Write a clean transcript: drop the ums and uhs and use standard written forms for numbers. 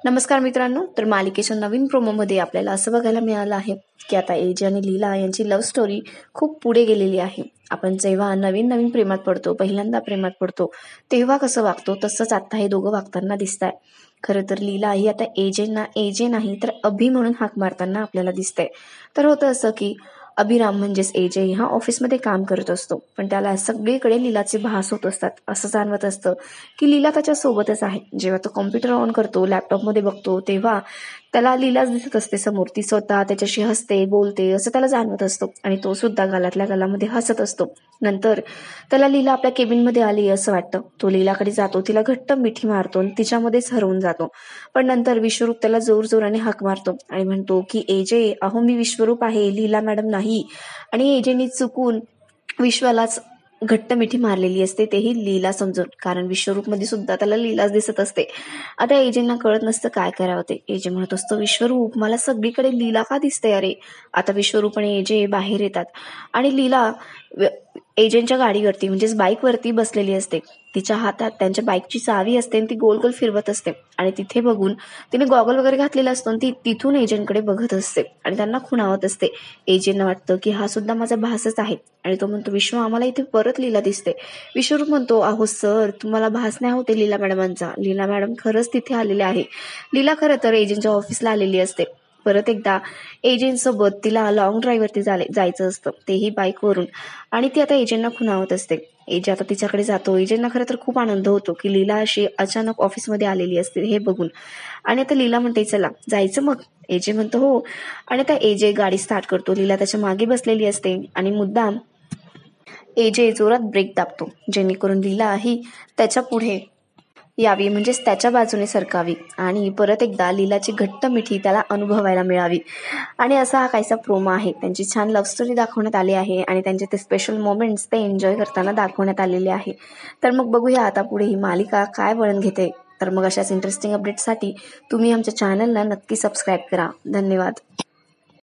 नमस्कार मित्रांनो, तर मालिकेच्या नवीन प्रोमोमध्ये आपल्याला असं बघायला मिळालं आहे की आता एजे आणि लीला यांची लव्ह स्टोरी खूप पुढे गेलेली आहे. आपण जेव्हा नवीन नवीन प्रेमात पडतो, पहिल्यांदा प्रेमात पडतो, तेव्हा कसं वागतो तसंच आता हे दोघं वागताना दिसत आहे. खरं तर लीला ही आता एजे नाही तर अभि म्हणून हाक मारताना आपल्याला दिसतंय. तर होतं असं की अभिराम म्हणजेच एजे हा ऑफिसमध्ये काम करत असतो, पण त्याला सगळीकडे लीलाचे भास होत असतात. असं जाणवत असतं की लीला त्याच्या सोबतच आहे. जेव्हा तो कॉम्प्युटर ऑन करतो, लॅपटॉपमध्ये बघतो, तेव्हा त्याला लीलाच दिसत असते समोर. ती स्वतः त्याच्याशी हसते, बोलते असं त्याला जाणवत असतो आणि तो सुद्धा गालातल्या गालामध्ये हसत असतो. नंतर त्याला लीला आपल्या केबिनमध्ये आली असं वाटतं. तो लीलाकडे जातो, तिला घट्ट मिठी मारतो आणि तिच्यामध्येच हरवून जातो. पण नंतर विश्वरूप त्याला जोरजोराने हाक मारतो आणि म्हणतो की एजे, अहो मी विश्वरूप आहे, लीला मॅडम नाही. आणि एजेने चुकून विश्वालाच घट्ट मिठी मारलेली असते, तेही लीला समजून, कारण विश्वरूपमध्ये सुद्धा त्याला लीलाच दिसत असते. आता एजेंना कळत नसतं काय करावं ते. एजे म्हणत असतो, विश्वरूप मला सगळीकडे लीला का दिसते अरे. आता विश्वरूप आणि एजे बाहेर येतात आणि लीला एजेंटच्या गाडीवरती म्हणजेच बाईकवरती बसलेली असते. तिच्या हातात त्यांच्या बाईकची चावी असते आणि ती गोल गोल फिरवत असते. आणि तिथे बघून तिने गॉगल वगैरे घातलेला असतो आणि ती तिथून एजंटकडे बघत असते आणि त्यांना खुणावत असते. एजेंटना वाटतं की हा सुद्धा माझा भासच आहे आणि तो म्हणतो, विश्व आम्हाला इथे परत लीला दिसते. विश्वरूप म्हणतो, अहो सर, तुम्हाला भास नाही होते लीला मॅडमांचा. लीला मॅडम खरंच तिथे आलेले आहे. लीला खरं तर एजंटच्या ऑफिसला आलेली असते. परत एकदा एजंटसोबत तिला लॉंग ड्राईव्हवरती जायचं असतं, तेही बाईकवरून. आणि ती आता एजंटना खुणावत असते. एजे आता तिच्याकडे जातो. एजंटना खरं तर खूप आनंद होतो की लीला अशी अचानक ऑफिसमध्ये आलेली असते हे बघून. आणि आता लीला म्हणते, चला जायचं मग. एजे म्हणतो हो. आणि आता एजे गाडी स्टार्ट करतो. लीला त्याच्या मागे बसलेली असते आणि मुद्दाम एजे जोरात ब्रेक दाबतो, जेणेकरून लीला ही त्याच्या पुढे यावी, म्हणजेच त्याच्या बाजूने सरकावी आणि परत एकदा लीलाची घट्ट मिठी त्याला अनुभवायला मिळावी. आणि असा हा काहीसा प्रोमो आहे. त्यांची छान लव्ह स्टोरी दाखवण्यात आली आहे आणि त्यांचे ते स्पेशल मोमेंट्स ते एन्जॉय करताना दाखवण्यात आलेले आहे. तर मग बघूया आता पुढे ही मालिका काय वळण घेते. तर मग अशाच इंटरेस्टिंग अपडेटसाठी तुम्ही आमच्या चॅनलला नक्की सबस्क्राईब करा. धन्यवाद.